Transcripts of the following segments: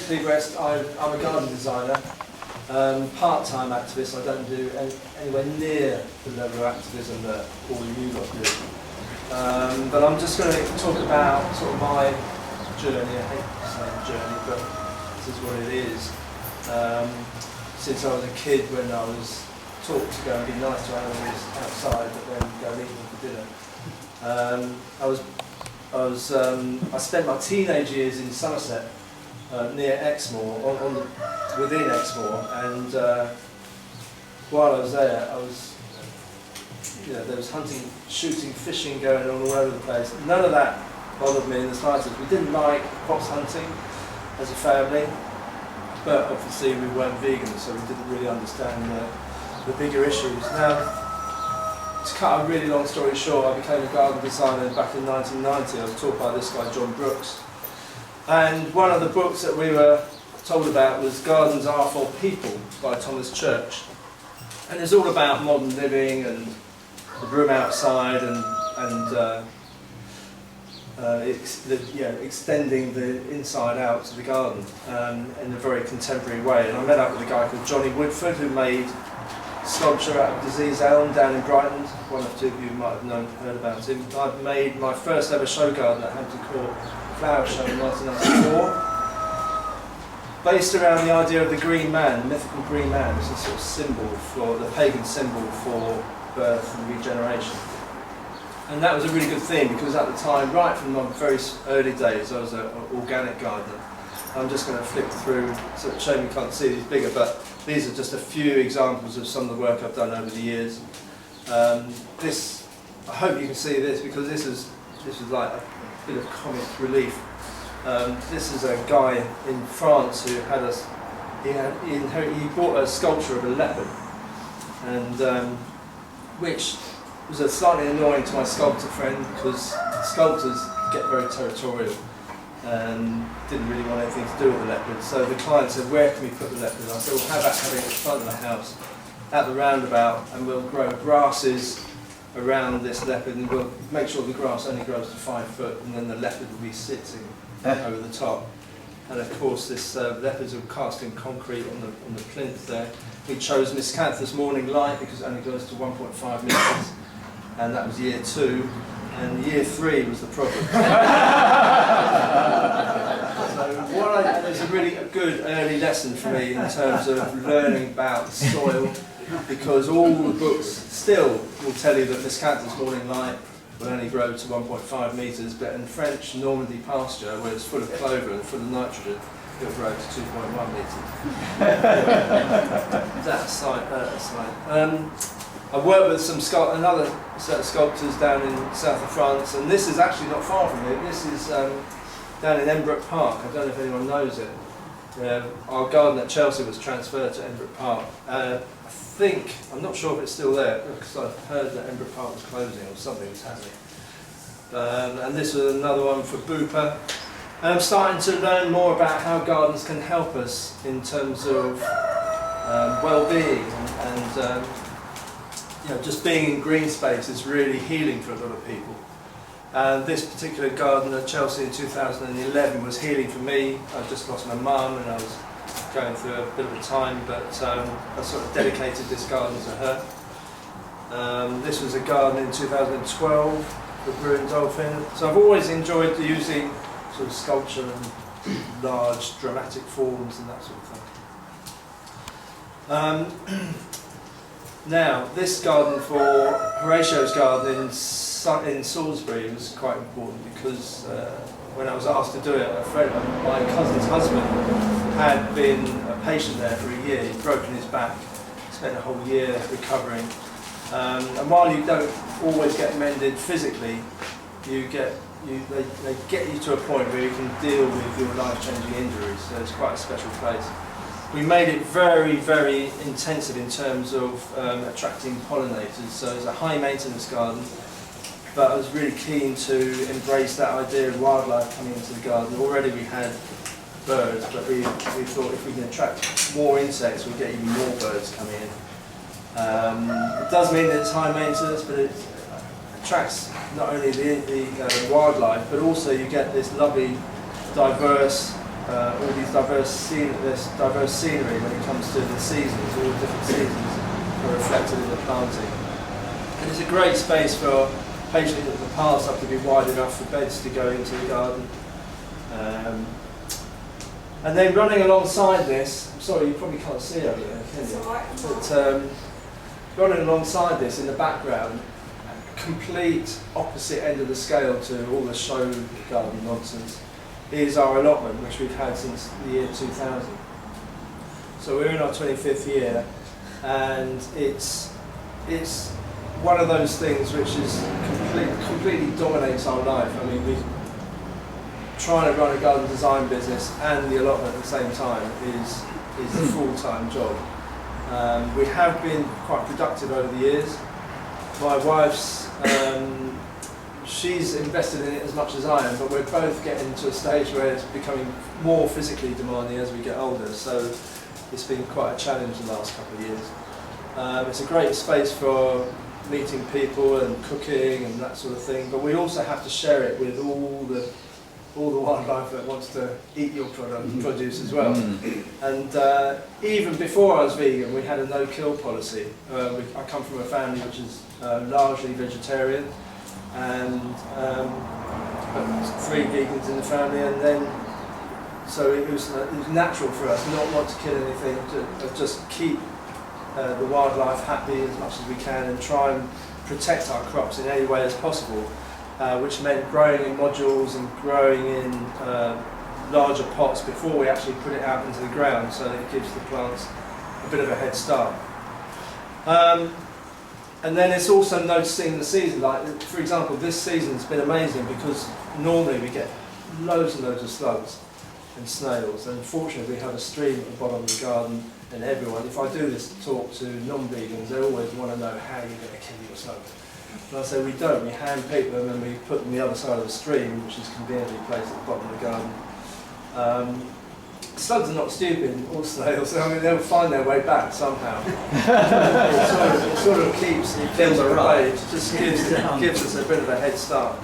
Cleve West. I'm a garden designer, part-time activist. I don't do anywhere near the level of activism that all you lot do. But I'm just going to talk about sort of my journey. I hate saying journey, but this is what it is. Since I was a kid, when I was taught to go and be nice to animals outside, but then go and eat them for dinner. I spent my teenage years in Somerset, near Exmoor, within Exmoor, and while I was there, there was hunting, shooting, fishing going on all over the place. None of that bothered me in the slightest. We didn't like fox hunting as a family, but obviously we weren't vegan, so we didn't really understand the bigger issues. Now, to cut a really long story short, I became a garden designer back in 1990. I was taught by this guy, John Brooks. And one of the books that we were told about was Gardens Are for People by Thomas Church. And it's all about modern living and the room outside and extending the inside out to the garden in a very contemporary way. And I met up with a guy called Johnny Woodford, who made sculpture out of disease elm down in Brighton. One or two of you might have heard about him. I made my first ever show garden at Hampton Court Flower Show in 1994, based around the idea of the green man, the mythical green man, as a sort of symbol for the pagan symbol for birth and regeneration. And that was a really good thing, because at the time, right from my very early days, I was an organic gardener. I'm just going to flick through, so shame you can't see these bigger, but these are just a few examples of some of the work I've done over the years. I hope you can see this, because this is like a bit of comic relief. This is a guy in France who had he bought a sculpture of a leopard, and which was slightly annoying to my sculptor friend, because sculptors get very territorial and didn't really want anything to do with the leopard. So the client said, "Where can we put the leopard?" And I said, "Well, how about having it at the front of the house, at the roundabout, and we'll grow grasses around this leopard, and we'll make sure the grass only grows to 5 foot, and then the leopard will be sitting over the top." And of course, this leopards are cast in concrete on the plinth there. We chose Miscanthus Morning Light because it only goes to 1.5 metres, and that was year 2. And year 3 was the problem. So there's a really good early lesson for me in terms of learning about the soil, because all the books still will tell you that Miscanthus Morning Light will only grow to 1.5 metres, but in French Normandy pasture, where it's full of clover and full of nitrogen, it'll grow to 2.1 metres. That aside. I worked with another set of sculptors down in south of France, and this is actually not far from here. This is down in Embrook Park. I don't know if anyone knows it. Our garden at Chelsea was transferred to Embrook Park. I'm not sure if it's still there, because I've heard that Embrook Park was closing or something was happening. And this was another one for Bupa. And I'm starting to learn more about how gardens can help us in terms of well-being and just being in green space is really healing for a lot of people. And this particular garden at Chelsea in 2011 was healing for me. I just lost my mum and I was going through a bit of a time, but I sort of dedicated this garden to her. This was a garden in 2012 for Brew and Dolphin. So I've always enjoyed using sort of sculpture and large dramatic forms and that sort of thing. Now, this garden for Horatio's garden in Salisbury was quite important, because when I was asked to do it, my cousin's husband had been a patient there for a year. He'd broken his back, spent a whole year recovering. And while you don't always get mended physically, they get you to a point where you can deal with your life-changing injuries. So it's quite a special place. We made it very, very intensive in terms of attracting pollinators, so it's a high maintenance garden, but I was really keen to embrace that idea of wildlife coming into the garden. Already we had birds, but we thought if we can attract more insects, we'll get even more birds coming in. It does mean that it's high maintenance, but it attracts not only the wildlife, but also you get this lovely, diverse all these diverse scenery when it comes to the seasons. All the different seasons are reflected in the planting. And it's a great space for, patiently that the paths have to be wide enough for beds to go into the garden. And then running alongside this, I'm sorry you probably can't see over there, can you? But running alongside this in the background, complete opposite end of the scale to all the show garden nonsense, is our allotment, which we've had since the year 2000. So we're in our 25th year, and it's one of those things which is completely dominates our life. I mean, we trying to run a garden design business and the allotment at the same time is a full-time job. We have been quite productive over the years. My wife's, she's invested in it as much as I am, but we're both getting to a stage where it's becoming more physically demanding as we get older, so it's been quite a challenge the last couple of years. It's a great space for meeting people and cooking and that sort of thing, but we also have to share it with all the wildlife that wants to eat your produce as well. And even before I was vegan, we had a no-kill policy. I come from a family which is largely vegetarian, and 3 vegans in the family, and then so it was natural for us not to kill anything, to just keep the wildlife happy as much as we can and try and protect our crops in any way as possible, which meant growing in modules and growing in larger pots before we actually put it out into the ground, so that it gives the plants a bit of a head start. And then it's also noticing the season, like for example this season's been amazing because normally we get loads and loads of slugs and snails, and fortunately we have a stream at the bottom of the garden, and everyone, if I do this talk to non-vegans, they always want to know how you're going to kill your slug. And I say we don't, we hand pick them and we put them the other side of the stream, which is conveniently placed at the bottom of the garden. Slugs are not stupid, or snails, I mean they'll find their way back somehow. it sort of keeps the away, it just gives us a bit of a head start.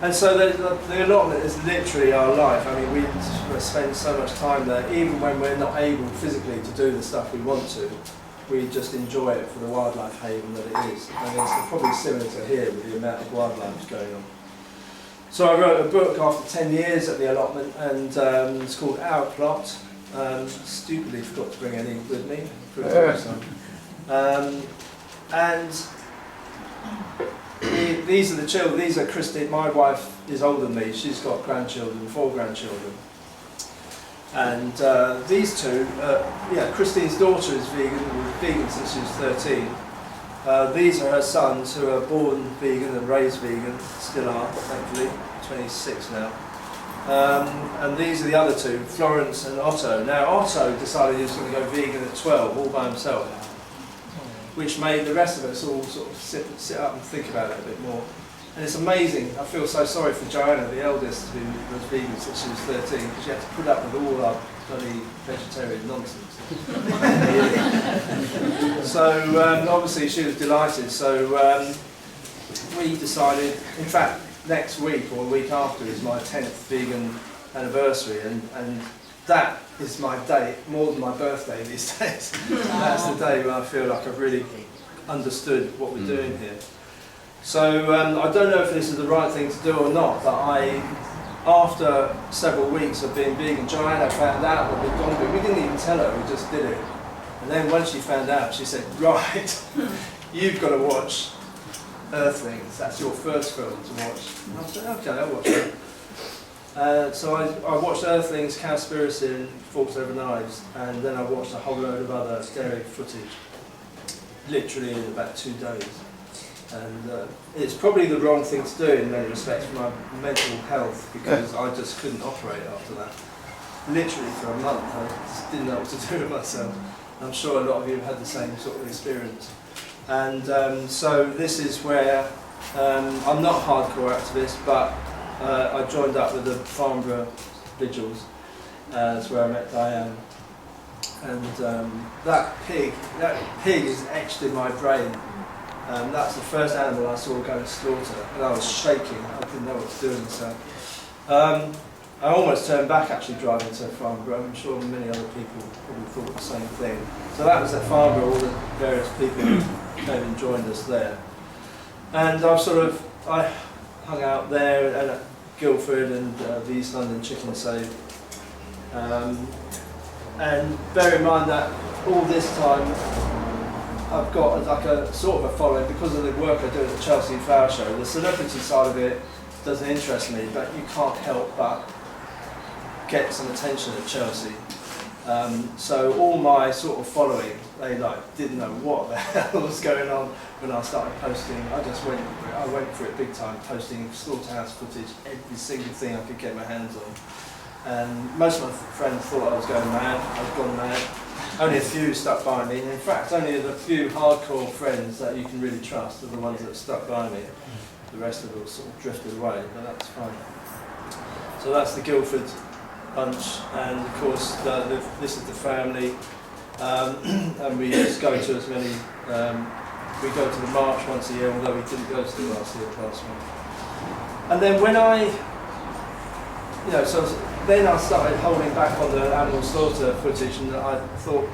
And so the allotment is literally our life. I mean, we spend so much time there, even when we're not able physically to do the stuff we want to. We just enjoy it for the wildlife haven that it is. And it's probably similar to here with the amount of wildlife going on. So I wrote a book after 10 years at the allotment, and it's called Our Plot. Stupidly forgot to bring any with me. These are the children. These are Christine. My wife is older than me. She's got grandchildren, 4 grandchildren. And these two, Christine's daughter is vegan since she was 13. These are her sons who are born vegan and raised vegan, still are, thankfully, 26 now. And these are the other two, Florence and Otto. Now Otto decided he was going to go vegan at 12, all by himself, which made the rest of us all sort of sit up and think about it a bit more. And it's amazing, I feel so sorry for Joanna, the eldest, who was vegan since she was 13, because she had to put up with all our bloody vegetarian nonsense. So obviously she was delighted, so we decided, in fact next week or a week after is my 10th vegan anniversary, and that is my day, more than my birthday these days. That's the day when I feel like I've really understood what we're doing here. So I don't know if this is the right thing to do or not, but after several weeks of being vegan, Joanna found out that we'd gone vegan. We didn't even tell her, we just did it. And then when she found out, she said, right, you've got to watch Earthlings, that's your first film to watch. And I said, okay, I'll watch it. So I watched Earthlings, Cowspiracy and Forks Over Knives, and then I watched a whole load of other scary footage, literally in about 2 days. And it's probably the wrong thing to do in many respects for my mental health, because I just couldn't operate after that. Literally for a month, I just didn't know what to do with myself. I'm sure a lot of you have had the same sort of experience. And so this is where I'm not a hardcore activist, but I joined up with the Farnborough Vigils. That's where I met Diane. And that pig is etched in my brain. That's the first animal I saw going to slaughter, and I was shaking. I didn't know what to do with myself. I almost turned back actually driving to Farnborough. I'm sure many other people probably thought the same thing. So that was at Farnborough, all the various people who came and joined us there. And I hung out there and at Guildford and the East London Chicken Save. And bear in mind that all this time I've got like a sort of a following because of the work I do at the Chelsea Flower Show. The celebrity side of it doesn't interest me, but you can't help but get some attention at Chelsea. So all my sort of following, they didn't know what the hell was going on when I started posting. I just went for it big time, posting slaughterhouse footage, every single thing I could get my hands on. And most of my friends thought I was going mad. I'd gone mad. Only a few stuck by me. And in fact, only the few hardcore friends that you can really trust are the ones that stuck by me. The rest of it sort of drifted away, but that's fine. So that's the Guildford bunch, and of course this is the family, and we just go to as many. We go to the march once a year, although we didn't go to the last one. And then when then I started holding back on the animal slaughter footage, and I thought,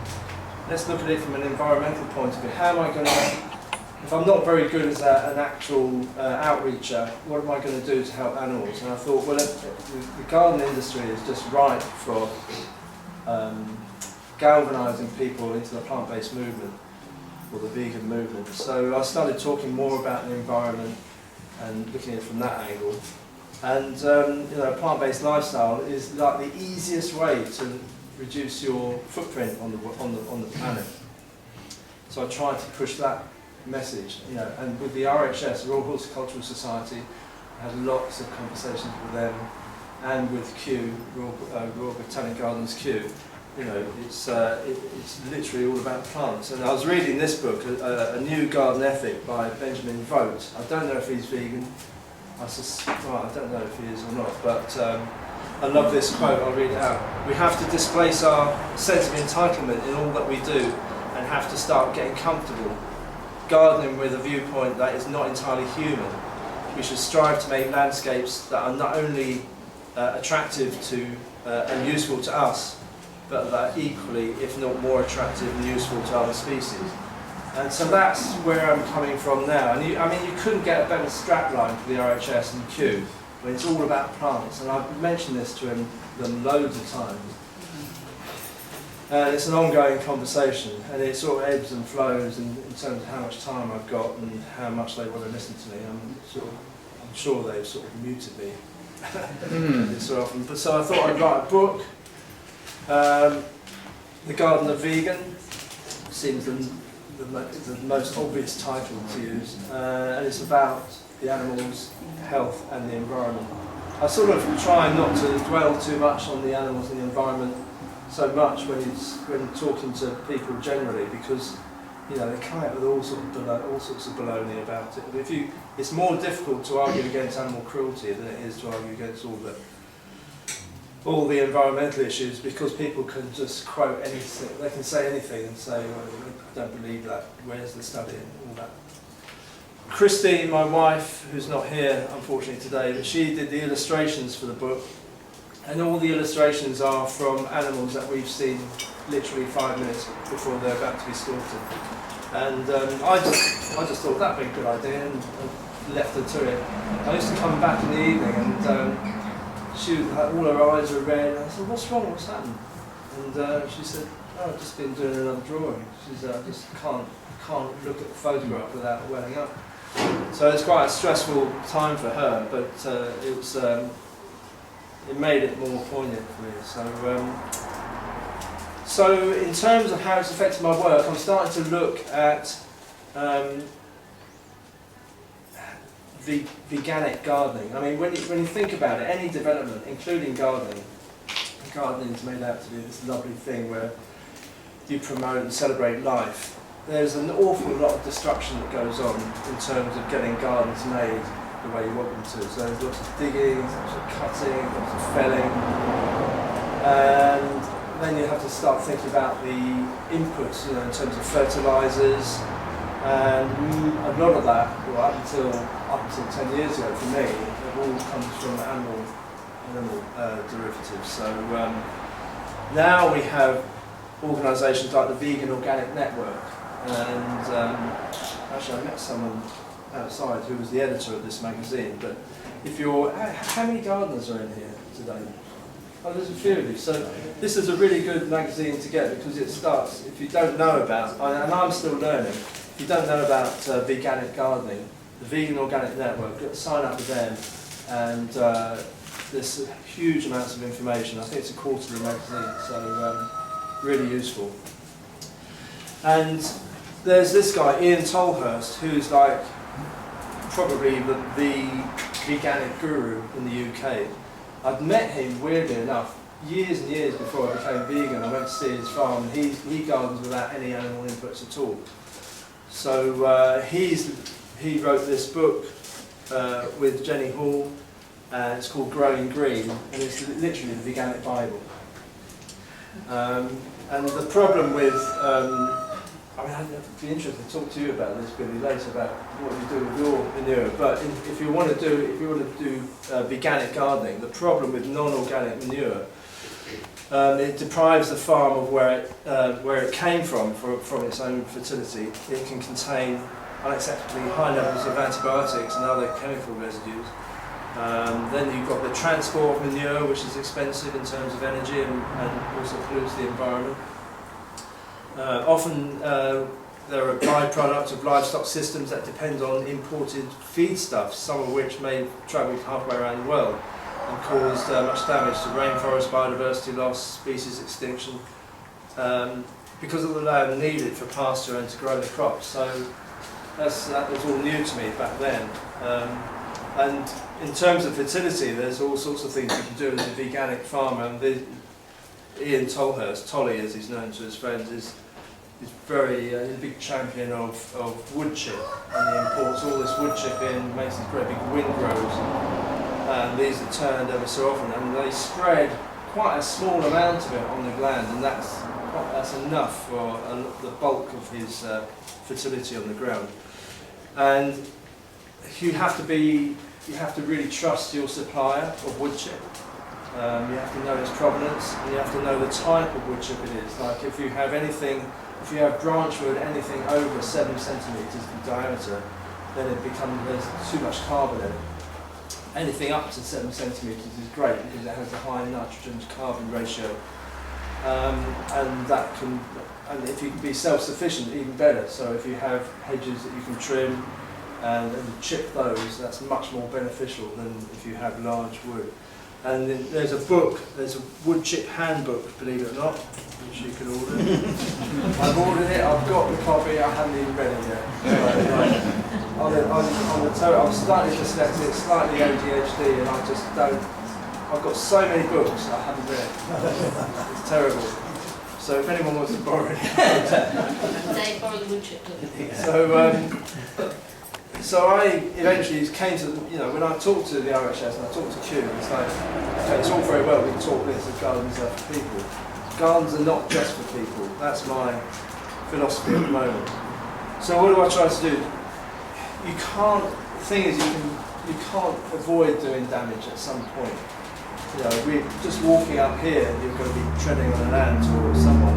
let's look at it from an environmental point of view. How am I going to? If I'm not very good as an actual outreacher, what am I going to do to help animals? And I thought, well, the garden industry is just ripe for galvanising people into the plant-based movement, or the vegan movement. So I started talking more about the environment and looking at it from that angle. And plant-based lifestyle is like the easiest way to reduce your footprint on the planet. So I tried to push that message, and with the RHS, Royal Horticultural Society, I had lots of conversations with them, and with Kew, Royal Botanic Gardens Kew. It's literally all about plants. And I was reading this book, A New Garden Ethic by Benjamin Vogt. I don't know if he's vegan. I don't know if he is or not, but I love this quote. I'll read it out. We have to displace our sense of entitlement in all that we do, and have to start getting comfortable gardening with a viewpoint that is not entirely human. We should strive to make landscapes that are not only attractive to and useful to us, but that are equally, if not more attractive and useful to other species. And so that's where I'm coming from now. And you couldn't get a better strapline for the RHS and Kew when it's all about plants. And I've mentioned this to them loads of times. And it's an ongoing conversation, and it sort of ebbs and flows in terms of how much time I've got and how much they want to listen to me. I'm sure they've sort of muted me so often. But so I thought I'd write a book. The Garden of Vegan seems the most obvious title to use, and it's about the animals, health, and the environment. I sort of try not to dwell too much on the animals and the environment so much when talking to people generally, because they come out with all sorts of baloney about it. But it's more difficult to argue against animal cruelty than it is to argue against all the environmental issues, because people can just quote anything. They can say anything and say, well, I don't believe that. Where's the study and all that? Christy, my wife, who's not here unfortunately today, but she did the illustrations for the book. And all the illustrations are from animals that we've seen literally 5 minutes before they're about to be slaughtered. And I just thought that'd be a good idea, and left her to it. I used to come back in the evening, and all her eyes were red. And I said, "What's wrong? What's happened?" And she said, "Oh, I've just been doing another drawing." She said, "I just can't look at the photograph without welling up." So it's quite a stressful time for her, but it made it more poignant for me. So in terms of how it's affected my work, I'm starting to look at veganic gardening. I mean, when you think about it, any development, including gardening is made out to be this lovely thing where you promote and celebrate life. There's an awful lot of destruction that goes on in terms of getting gardens made the way you want them to. So there's lots of digging, lots of cutting, lots of felling, and then you have to start thinking about the inputs, in terms of fertilisers, and a lot of that, well, up until 10 years ago for me, it all comes from animal animal derivatives. So now we have organisations like the Vegan Organic Network, and actually I met someone outside who was the editor of this magazine. But if you're, how many gardeners are in here today? Oh, there's a few of you. So this is a really good magazine to get because it starts, if you don't know about, and I'm still learning, if you don't know about veganic gardening, the Vegan Organic Network, sign up with them, and there's huge amounts of information. I think it's a quarterly magazine, so really useful. And there's this guy, Ian Tolhurst, who's like probably the veganic guru in the UK. I'd met him, weirdly enough, years and years before I became vegan. I went to see his farm, and he gardens without any animal inputs at all. So he wrote this book with Jenny Hall, and it's called Growing Green, and it's literally the veganic Bible. And the problem with, I mean, I'd be interested to talk to you about this, Billy, later about what you do with your manure. But if you want to do veganic gardening, the problem with non-organic manure, it deprives the farm of where it came from its own fertility. It can contain unacceptably high levels of antibiotics and other chemical residues. Then you've got the transport of manure, which is expensive in terms of energy and also pollutes the environment. Often there are byproducts of livestock systems that depend on imported feedstuffs, some of which may travel halfway around the world and cause much damage to rainforest biodiversity loss, species extinction, because of the land needed for pasture and to grow the crops. So that was all new to me back then. And in terms of fertility, there's all sorts of things you can do as a veganic farmer. And Ian Tolhurst, Tolly as he's known to his friends, is he's a big champion of wood chip, and he imports all this wood chip in, makes these great big windrows, and these are turned ever so often, and they spread quite a small amount of it on the gland, and that's enough for the bulk of his fertility on the ground. And you have to really trust your supplier of wood chip. You have to know its provenance, and you have to know the type of wood chip it is. Like if you have branch wood anything over 7 centimetres in diameter, then there's too much carbon in it. Anything up to 7 centimetres is great because it has a high nitrogen to carbon ratio, and if you can be self-sufficient, even better. So if you have hedges that you can trim and chip those, that's much more beneficial than if you have large wood. And then there's a wood chip handbook, believe it or not, which you can order. I've ordered it, I've got the copy, I haven't even read it yet. I'm slightly dyslexic, slightly ADHD, and I've got so many books I haven't read. It's terrible. So if anyone wants to borrow it. They borrow the wood chip. So I eventually came to, when I talked to the RHS and I talked to Q, it's like, okay, it's all very well, we can talk this, that gardens are for people. Gardens are not just for people. That's my philosophy at the moment. So what do I try to do? The thing is, you can't avoid doing damage at some point. We're just walking up here, you're going to be treading on an ant or someone.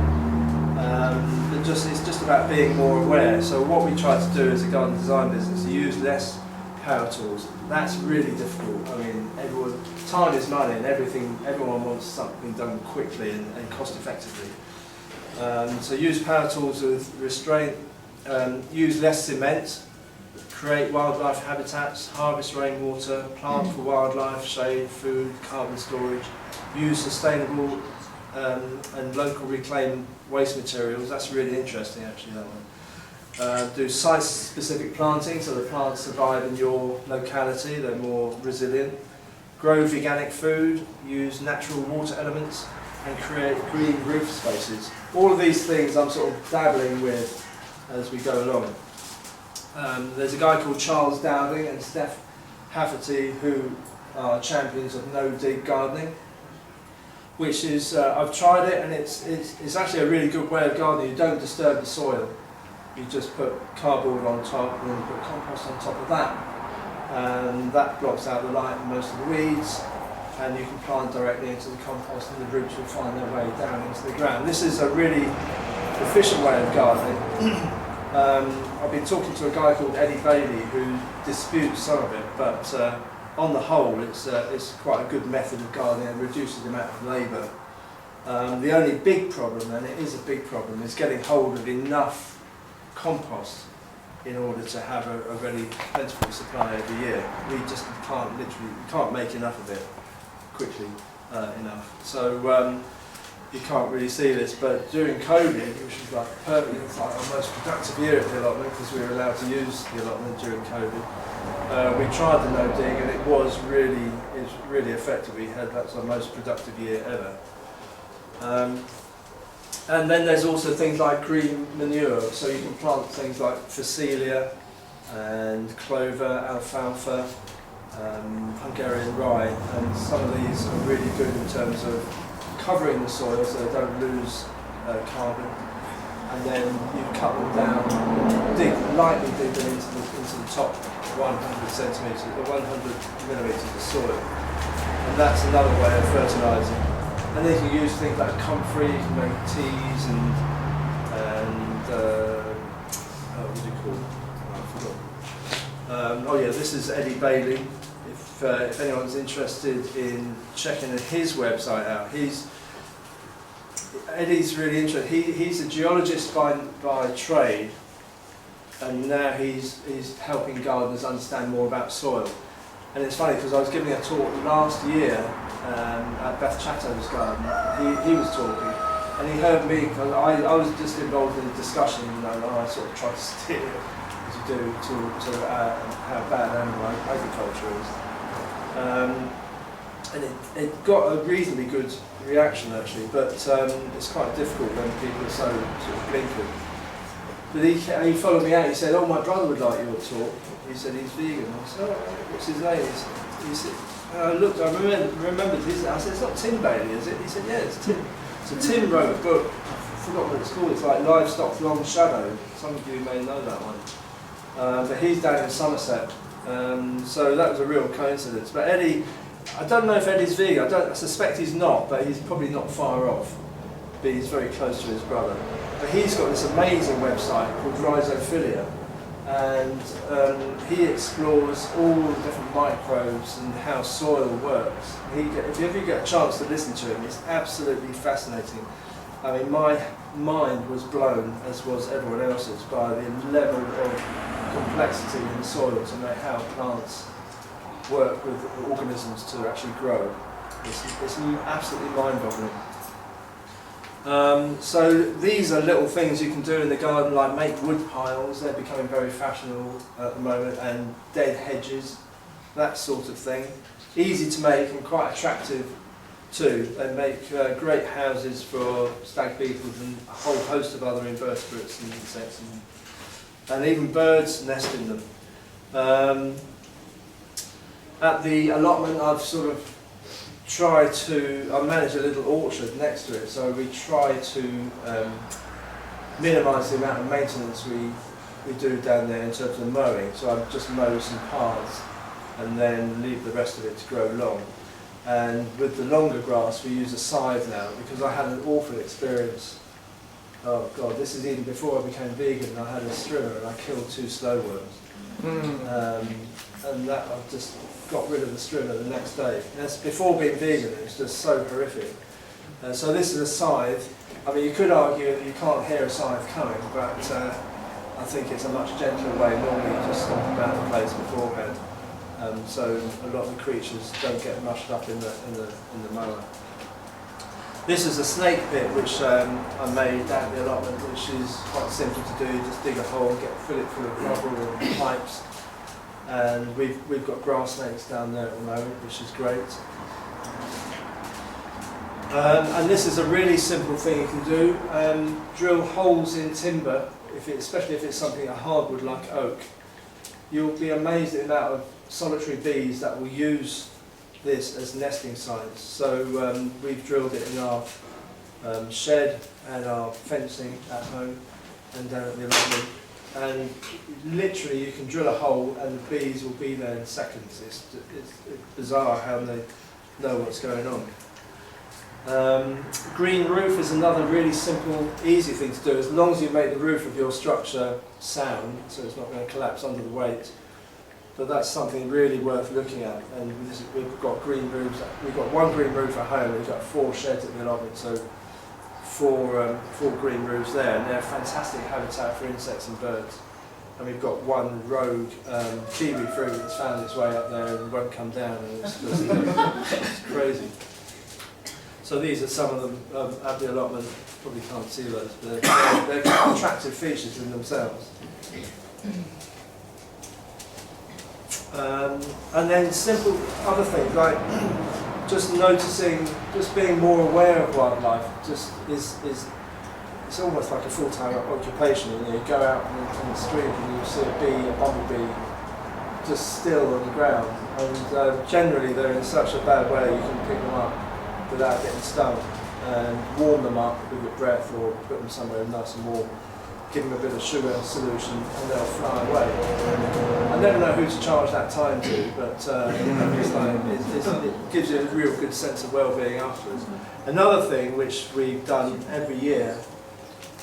It's just about being more aware. So what we try to do as a garden design business is use less power tools. That's really difficult. I mean, time is money, and everyone wants something done quickly and cost effectively. So use power tools with restraint. Use less cement. Create wildlife habitats. Harvest rainwater. Plant for wildlife, shade, food, carbon storage. Use sustainable and local reclaimed waste materials. That's really interesting, actually, that one. Do site-specific planting, so the plants survive in your locality, they're more resilient. Grow veganic food, use natural water elements, and create green roof spaces. All of these things I'm sort of dabbling with as we go along. There's a guy called Charles Dowding and Steph Hafferty who are champions of no-dig gardening, which is, I've tried it, and it's actually a really good way of gardening. You don't disturb the soil. You just put cardboard on top and then you put compost on top of that. And that blocks out the light and most of the weeds. and you can plant directly into the compost and the roots will find their way down into the ground. This is a really efficient way of gardening. I've been talking to a guy called Eddie Bailey who disputes some of it, but on the whole it's quite a good method of gardening and reduces the amount of labour. The only big problem, and it is a big problem, is getting hold of enough compost in order to have a really plentiful supply every year. We just can't make enough of it quickly enough. So you can't really see this, but during COVID, which was like perfect, it was like our most productive year at the allotment because we were allowed to use the allotment during COVID. We tried the no dig and it was really effective. That was our most productive year ever. And then there's also things like green manure, so you can plant things like phacelia and clover, alfalfa, Hungarian rye, and some of these are really good in terms of covering the soil so they don't lose carbon. And then you cut them down, lightly dig them into the top 100 centimetres or 100 millimetres of soil, and that's another way of fertilising. And then you can use things like comfrey, you can make teas and what do you call it? Oh, I forgot. Oh yeah, this is Eddie Bailey. If anyone's interested in checking his website out, Eddie's really interesting. He's a geologist by trade, and now he's helping gardeners understand more about soil. And it's funny because I was giving a talk last year at Beth Chatto's garden. He was talking, and he heard me because I was just involved in a discussion, and I sort of tried to steer, as you do, to how bad animal agriculture is. And it got a reasonably good reaction actually, but it's quite difficult when people are so sort of blinkered. But he followed me out. He said, "Oh, my brother would like your talk." He said he's vegan. I said, "Oh, what's his name?" He said, I looked. I remembered his name. I said, "It's not Tim Bailey, is it?" He said, "Yeah, it's Tim." So Tim wrote a book. I forgot what it's called. It's like Livestock's Long Shadow. Some of you may know that one. But he's down in Somerset. So that was a real coincidence. But Eddie, I don't know if Eddie's vegan. I suspect he's not, but he's probably not far off. But he's very close to his brother. But he's got this amazing website called Rhizophilia, and he explores all the different microbes and how soil works. If you ever get a chance to listen to him, it's absolutely fascinating. I mean, my mind was blown, as was everyone else's, by the level of complexity in the soil to know how plants work with organisms to actually grow. It's absolutely mind-boggling. So these are little things you can do in the garden, like make wood piles. They're becoming very fashionable at the moment, and dead hedges, that sort of thing. Easy to make and quite attractive too. They make great houses for stag beetles and a whole host of other invertebrates and insects, and even birds nest in them. At the allotment, I've sort of I manage a little orchard next to it, so we try to minimise the amount of maintenance we do down there in terms of mowing. So I just mow some paths and then leave the rest of it to grow long. And with the longer grass, we use a scythe now, because I had an awful experience. Oh God, this is even before I became vegan. I had a strimmer and I killed 2 slow worms. And that I just got rid of the strimmer the next day. That's before being vegan. It was just so horrific. So this is a scythe. I mean, you could argue that you can't hear a scythe coming, but I think it's a much gentler way. Normally, you just stomp about the place beforehand, so a lot of the creatures don't get mushed up in the mower. This is a snake pit which I made down at the allotment, which is quite simple to do. You just dig a hole, fill it full of rubber and pipes. And we've got grass snakes down there at the moment, which is great. And this is a really simple thing you can do. Drill holes in timber, especially if it's something a hardwood like oak. You'll be amazed at the amount of solitary bees that will use this as nesting sites. So we've drilled it in our shed and our fencing at home and down at the allotment. And literally you can drill a hole and the bees will be there in seconds. It's bizarre how they know what's going on. Green roof is another really simple, easy thing to do, as long as you make the roof of your structure sound, so it's not going to collapse under the weight. But that's something really worth looking at. And we've got green roofs. We've got one green roof at home. We've got 4 sheds at the allotment, so four green roofs there, and they're fantastic habitat for insects and birds. And we've got one rogue kiwi fruit that's found its way up there and won't come down, and it's crazy. So these are some of them at the allotment. Probably can't see those, but they're attractive features in themselves. And then simple other things like just noticing, just being more aware of wildlife. Just is it's almost like a full-time occupation. You go out on the street and you see a bee, a bumblebee, just still on the ground, and generally they're in such a bad way you can pick them up without getting stung, and warm them up with your breath or put them somewhere nice and warm, give them a bit of sugar solution and they'll fly away. I never know who to charge that time to, but it gives you a real good sense of well-being afterwards. Another thing which we've done every year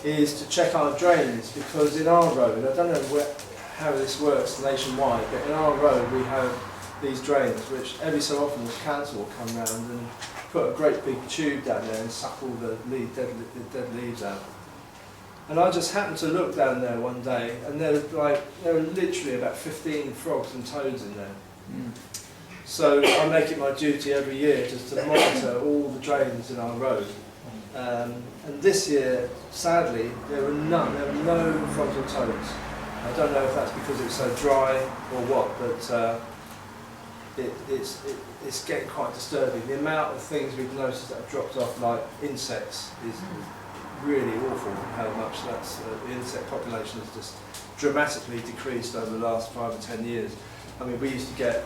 is to check our drains, because in our road, I don't know how this works nationwide, but in our road we have these drains which every so often the council will come round and put a great big tube down there and suck all the dead leaves out. And I just happened to look down there one day, and there were literally about 15 frogs and toads in there. Mm. So I make it my duty every year just to monitor all the drains in our road. And this year, sadly, there were none. There were no frogs and toads. I don't know if that's because it's so dry or what, but it's getting quite disturbing. The amount of things we've noticed that have dropped off, like insects, is really awful. How much the insect population has just dramatically decreased over the last 5 or 10 years. I mean, we used to get.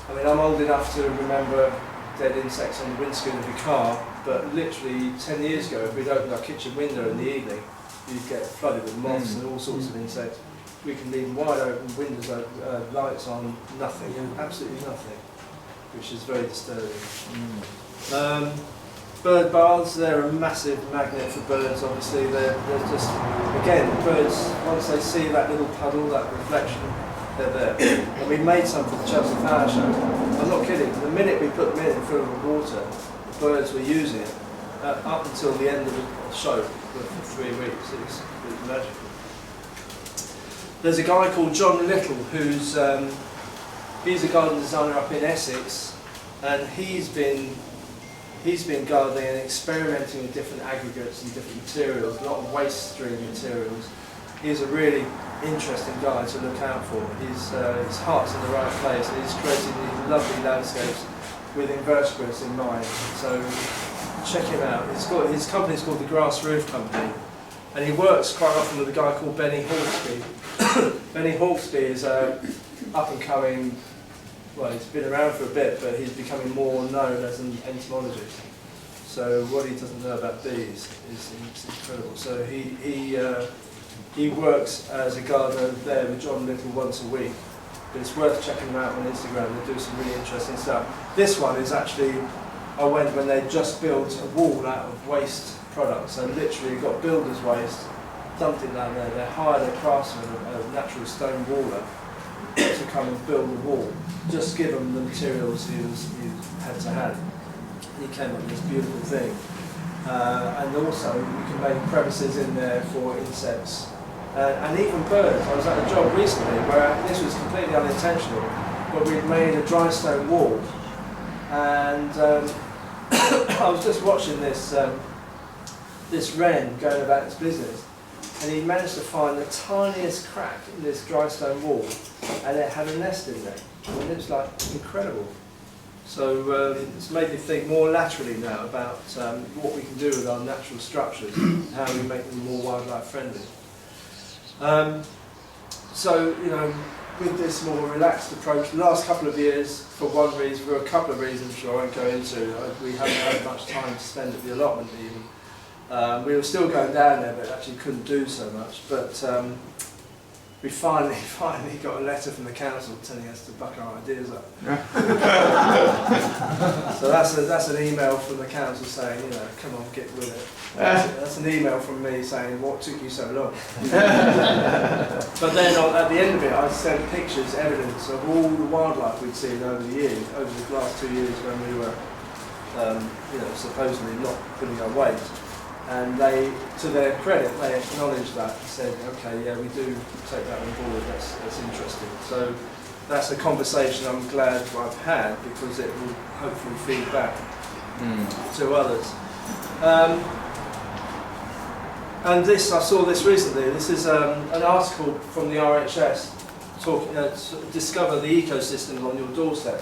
I mean, I'm old enough to remember dead insects on the windscreen of your car, but literally 10 years ago, if we'd opened our kitchen window in the evening, you'd get flooded with moths and all sorts of insects. We can leave wide open windows, lights on, nothing, absolutely nothing, which is very disturbing. Bird baths, they're a massive magnet for birds, obviously. They're just, again, birds, once they see that little puddle, that reflection, they're there. And we made some for the Chelsea Flower Show. I'm not kidding, the minute we put them in full of water, the birds were using it up until the end of the show for 3 weeks. It was magical. There's a guy called John Little who's he's a garden designer up in Essex, and he's been gardening and experimenting with different aggregates and different materials, a lot of waste stream materials. He's a really interesting guy to look out for. His heart's in the right place, and he's creating these lovely landscapes with invertebrates in mind. So check him out. His company's called the Grass Roof Company, and he works quite often with a guy called Benny Hawksby. Benny Hawksby is up and coming. Well, he's been around for a bit, but he's becoming more known as an entomologist. So what he doesn't know about bees is incredible. So he works as a gardener there with John Little once a week. But it's worth checking them out on Instagram. They do some really interesting stuff. This one is actually, I went when they just built a wall out of waste products. So literally got builder's waste, dumped it down there. They hired a craftsman, a natural stone waller, to come and build the wall. Just give him the materials he had to hand. He came up with this beautiful thing. And also you can make crevices in there for insects and even birds. I was at a job recently where this was completely unintentional, but we'd made a dry stone wall, and I was just watching this wren going about its business, and he managed to find the tiniest crack in this dry stone wall, and it had a nest in there. And it was like incredible. So it's made me think more laterally now about what we can do with our natural structures, and how we make them more wildlife friendly. So, you know, with this more relaxed approach, the last couple of years, for a couple of reasons which I won't go into, we haven't had much time to spend at the allotment even. We were still going down there, but actually couldn't do so much. But we finally got a letter from the council telling us to buck our ideas up. So that's an email from the council saying, you know, come on, get with it. That's an email from me saying, what took you so long? But then at the end of it, I sent pictures, evidence of all the wildlife we'd seen over the years, over the last 2 years when we were, you know, supposedly not putting our weight. And they, to their credit, they acknowledged that and said, okay, yeah, we do take that on board, that's interesting. So that's a conversation I'm glad I've had, because it will hopefully feed back to others. And this, I saw this recently, this is an article from the RHS talking, discover the ecosystems on your doorstep.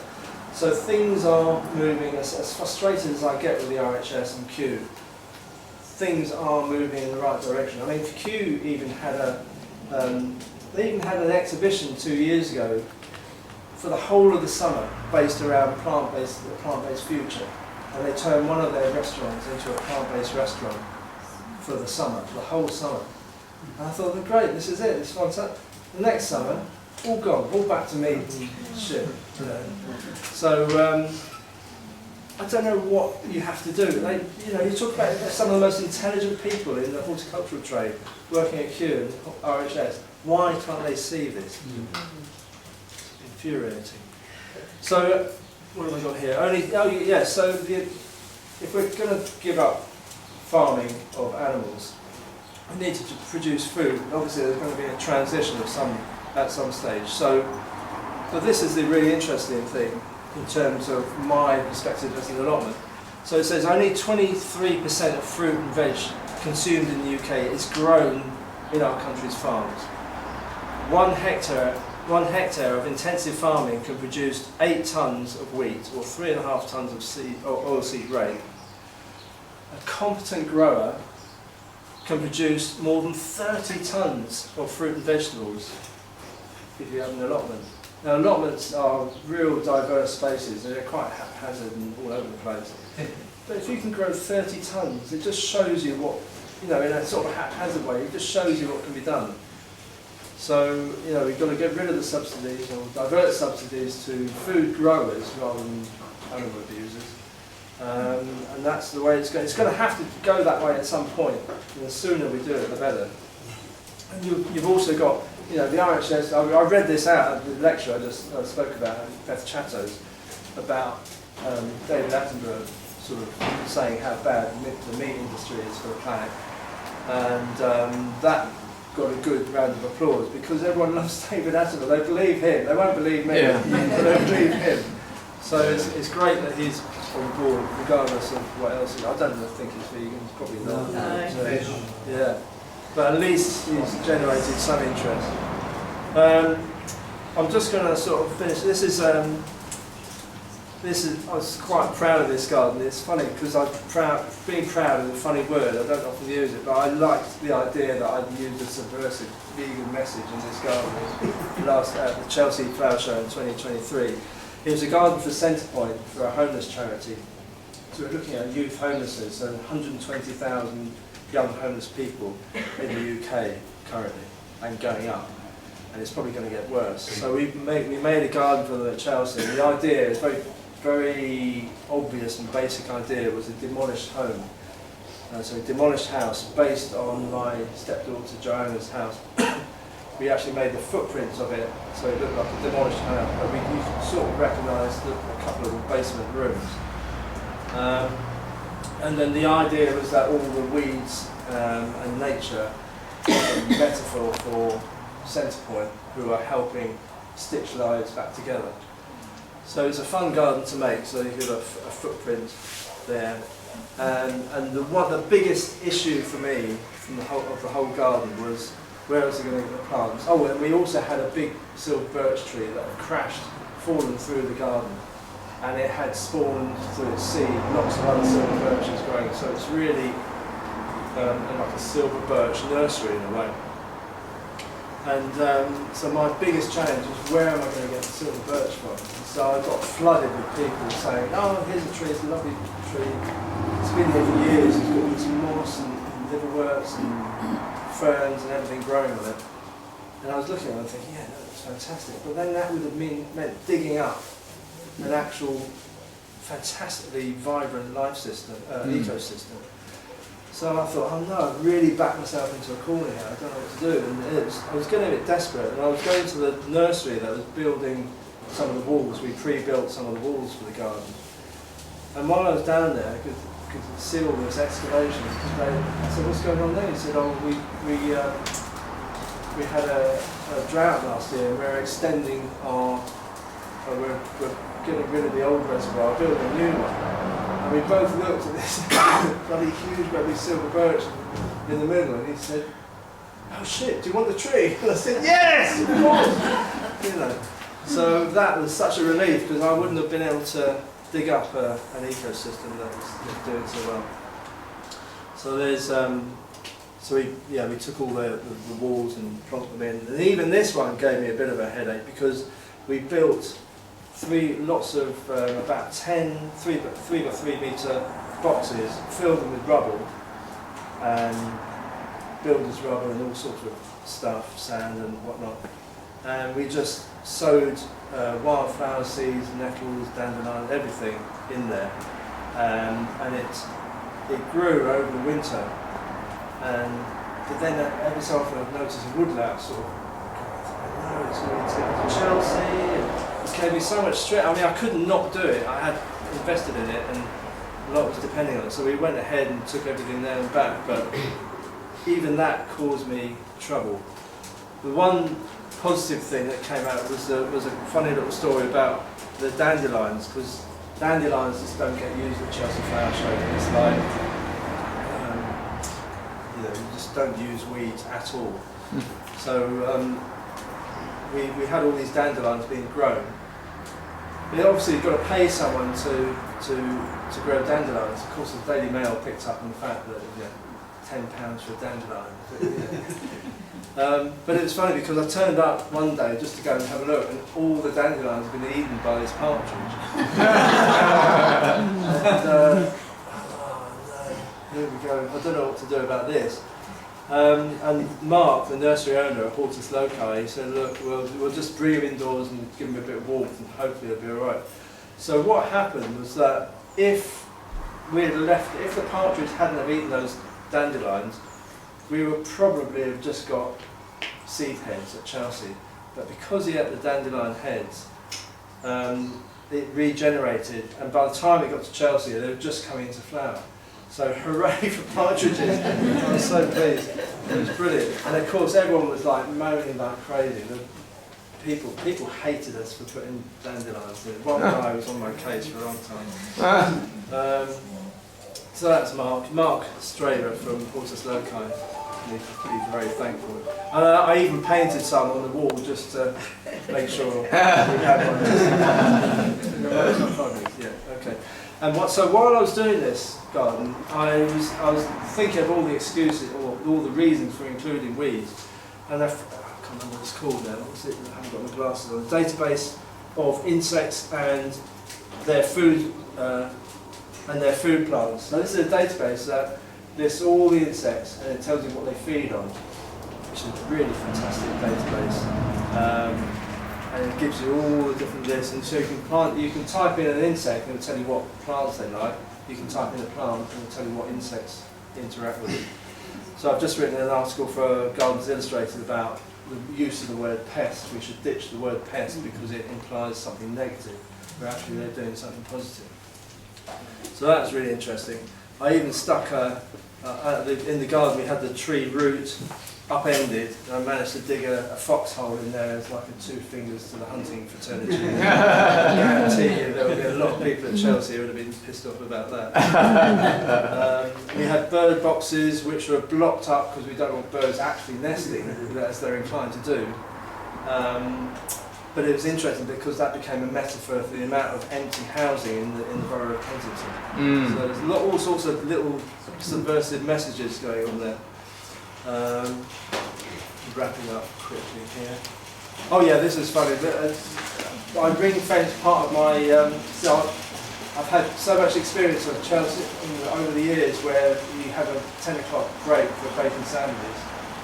So things are moving, as frustrated as I get with the RHS and Kew, things are moving in the right direction. I mean, Kew even had they even had an exhibition 2 years ago for the whole of the summer based around the plant-based future. And they turned one of their restaurants into a plant-based restaurant for the summer, for the whole summer. And I thought, well, great, this is it, this is fantastic. The next summer, all gone, all back to meat and shit. You know. So, I don't know what you have to do. They, you know, you talk about some of the most intelligent people in the horticultural trade working at Kew and RHS. Why can't they see this? Infuriating. So, what have I got here? So if we're going to give up farming of animals, we need to produce food. Obviously, there's going to be a transition at some stage. So, but this is the really interesting thing in terms of my perspective as an allotment. So it says only 23% of fruit and veg consumed in the UK is grown in our country's farms. 1 hectare of intensive farming can produce 8 tonnes of wheat or 3.5 tonnes of oilseed rape. A competent grower can produce more than 30 tonnes of fruit and vegetables if you have an allotment. Now, allotments are real diverse spaces, they're quite haphazard and all over the place. But if you can grow 30 tonnes, it just shows you what, you know, in a sort of haphazard way, it just shows you what can be done. So, you know, we've got to get rid of the subsidies, or divert subsidies to food growers rather than animal abusers. And that's the way it's going. It's going to have to go that way at some point, and the sooner we do it, the better. And you've also got, you know, the RHS, I read this out at the lecture I spoke about at Beth Chatto's, about David Attenborough sort of saying how bad the meat industry is for the planet. And that got a good round of applause, because everyone loves David Attenborough. They believe him, they won't believe me, but they believe him. So it's great that he's on board, regardless of what else. I don't think he's vegan, he's probably not. No. Yeah. But at least he's generated some interest. I'm just going to sort of finish. This is. I was quite proud of this garden. It's funny because being proud is a funny word. I don't often use it, but I liked the idea that I'd use a subversive vegan message in this garden. Last at the Chelsea Flower Show in 2023, it was a garden for Centrepoint for a homeless charity. So we're looking at youth homelessness, and 120,000 young homeless people in the UK currently, and going up, and it's probably going to get worse. So we made a garden for them at Chelsea. The idea is very obvious and basic idea. It was a demolished home, so a demolished house based on my stepdaughter Joanna's house. We actually made the footprints of it, so it looked like a demolished house, but you could sort of recognise a couple of the basement rooms. And then the idea was that all the weeds and nature are a metaphor for Centrepoint, who are helping stitch lives back together. So it's a fun garden to make, so you've got a footprint there. And the biggest issue for me from the whole garden was, where else are we going to get the plants? Oh, and we also had a big silver birch tree that had crashed, fallen through the garden. And it had spawned through its seed lots of other silver birches growing. So it's really like a silver birch nursery in a way. And so my biggest challenge was, where am I going to get the silver birch from? So I got flooded with people saying, oh, here's a tree, it's a lovely tree. It's been here for years, it's got all this moss and liverworts and ferns and everything growing on it. And I was looking at it and thinking, yeah, no, that's fantastic. But then that would have meant digging up an actual fantastically vibrant life system, ecosystem. So I thought, oh no, I've really backed myself into a corner here, I don't know what to do. And I was getting a bit desperate, and I was going to the nursery that was building some of the walls. We pre-built some of the walls for the garden. And while I was down there, I could see all this excavation. I said, what's going on there? He said, oh, we had a drought last year, and we're extending we're getting rid of the old reservoir, building a new one. And we both looked at this bloody huge, bloody silver birch in the middle, and he said, oh shit, do you want the tree? And I said, yes, of course! You know. So that was such a relief, because I wouldn't have been able to dig up an ecosystem that was doing so well. So there's, we took all the walls and plonked them in. And even this one gave me a bit of a headache, because we built lots of about 3 by 3 metre boxes, filled them with rubble, and builder's rubble and all sorts of stuff, sand and whatnot. And we just sowed wildflower seeds, nettles, dandelion, everything in there. And it grew over the winter. But then every so often I'd notice a woodlouse sort of, I know it's going to Chelsea. And it gave me so much stress. I mean, I couldn't not do it. I had invested in it, and a lot was depending on it. So we went ahead and took everything there and back. But even that caused me trouble. The one positive thing that came out was a funny little story about the dandelions, because dandelions just don't get used at Chelsea Flower Show. It's like, you just don't use weeds at all. So we had all these dandelions being grown. But obviously you've got to pay someone to grow dandelions. Of course, the Daily Mail picked up on the fact that £10 for a dandelion. But it was funny, because I turned up one day just to go and have a look, and all the dandelions had been eaten by this partridge. Here we go. I don't know what to do about this. And Mark, the nursery owner at Hortus Loci, he said, look, we'll just bring him indoors and give him a bit of warmth, and hopefully they'll be all right. So what happened was that if the partridge hadn't have eaten those dandelions, we would probably have just got seed heads at Chelsea. But because he ate the dandelion heads, it regenerated, and by the time it got to Chelsea, they were just coming into flower. So hooray for partridges! I was so pleased. It was brilliant. And of course everyone was like moaning like crazy. People hated us for putting dandelions in. One guy was on my case for a long time. So that's Mark Strader from Hortus Loci. He's very thankful. And I even painted some on the wall just to make sure we had one. Yeah, okay. And so while I was doing this garden, I was thinking of all the excuses or all the reasons for including weeds. And I can't remember what it's called now. What was it? I haven't got my glasses on. A database of insects and their food plants. So this is a database that lists all the insects and it tells you what they feed on, which is a really fantastic database. And it gives you all the different lists, and so you can type in an insect and it will tell you what plants they like. You can type in a plant and it will tell you what insects interact with it. So I've just written an article for Gardens Illustrated about the use of the word pest. We should ditch the word pest because it implies something negative, but actually they're doing something positive. So that's really interesting. I even stuck in the garden, we had the tree root upended, and I managed to dig a foxhole in there as like a 2 fingers to the hunting fraternity. I guarantee you there would be a lot of people at Chelsea who would have been pissed off about that. We had bird boxes which were blocked up because we don't want birds actually nesting, as they're inclined to do. But it was interesting because that became a metaphor for the amount of empty housing in the borough of Kensington. So there's all sorts of little subversive messages going on there. Wrapping up quickly here. Oh yeah, this is funny. I ring-fenced part of my. So I've had so much experience of Chelsea over the years where you have a 10 o'clock break for bacon sandwiches,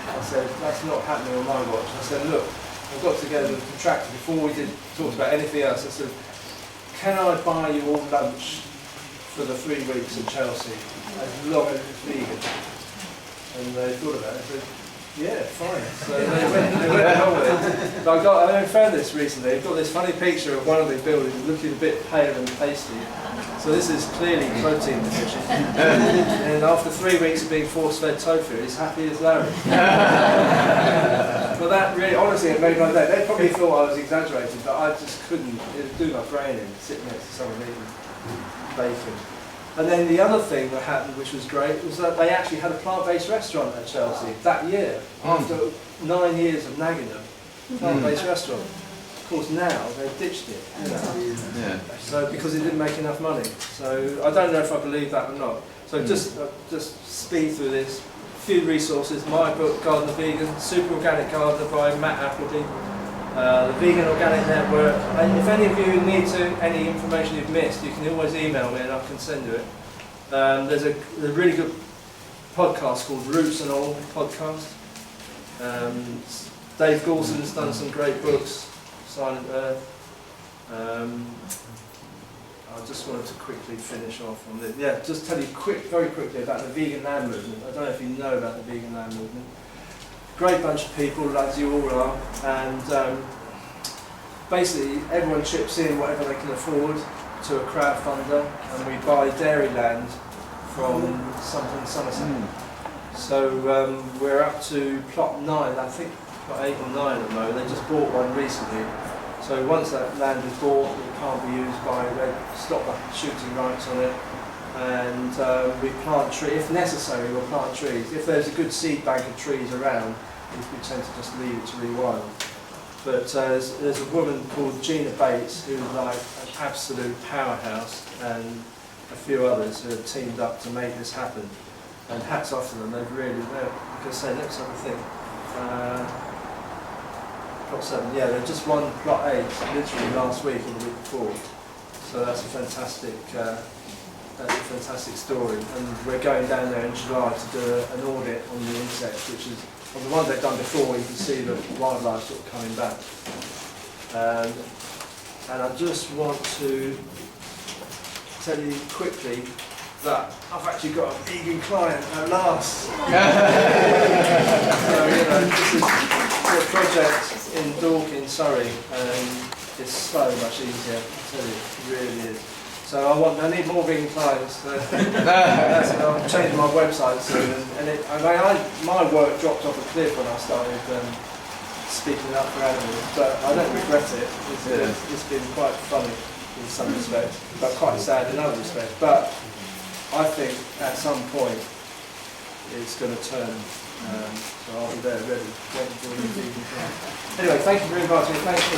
I said, that's not happening on my watch. I said, look, I got together with the contractor before we talked about anything else. I said, can I buy you all lunch for the 3 weeks in Chelsea as long as it's vegan? And they thought about it. I said, yeah, fine. So they went along with it. But I found this recently. I've got this funny picture of one of the buildings looking a bit pale and pasty. So this is clearly protein deficient. And after 3 weeks of being force-fed tofu, he's happy as Larry. But that really, honestly, it made my day. They probably thought I was exaggerating, but I just couldn't. It would do my brain in, sitting next to someone eating bacon. And then the other thing that happened, which was great, was that they actually had a plant-based restaurant at Chelsea that year, after 9 years of nagging them. Plant-based restaurant. Of course, now they've ditched it. You know? Yeah. So because it didn't make enough money. So I don't know if I believe that or not. So just speed through this. A few resources. My book, Gardener Vegan, Super Organic Gardener by Matt Appleby. The Vegan Organic Network. And if any of you need any information you've missed, you can always email me and I can send you it. There's a really good podcast called Roots and All podcast. Dave Goulson's done some great books, Silent Earth. I just wanted to quickly finish off on this. Yeah, just tell you very quickly about the vegan land movement. I don't know if you know about the vegan land movement. Great bunch of people, as you all are, and basically everyone chips in whatever they can afford to a crowdfunder, and we buy dairy land from Somerset. So we're up to plot 9, I think plot 8 or 9 at the moment. They just bought one recently. So once that land is bought, it can't be used by, they stop the shooting rights on it. And we plant trees, if necessary we'll plant trees. If there's a good seed bank of trees around, we tend to just leave it to rewild. But there's a woman called Gina Bates who's like an absolute powerhouse, and a few others who have teamed up to make this happen. And hats off to them, they've really, like I say, let's have a think. Plot 7, yeah, they've just won plot 8 literally last week and the week before. So that's a fantastic story, and we're going down there in July to do an audit on the insects, which is on the ones they've done before. You can see the wildlife sort of coming back, and I just want to tell you quickly that I've actually got a vegan client at last. So you know, this is a project in Dorking, Surrey, and it's so much easier. I tell you, it really is. So I need more vegan clients. I'm changing my website soon, and my work dropped off a cliff when I started speaking up for animals, but I don't regret it. It's been quite funny in some respects, but quite sad in other respects. But I think at some point it's going to turn. So I'll be there ready, waiting for you vegan clients. Anyway, thank you for inviting me. Thanks for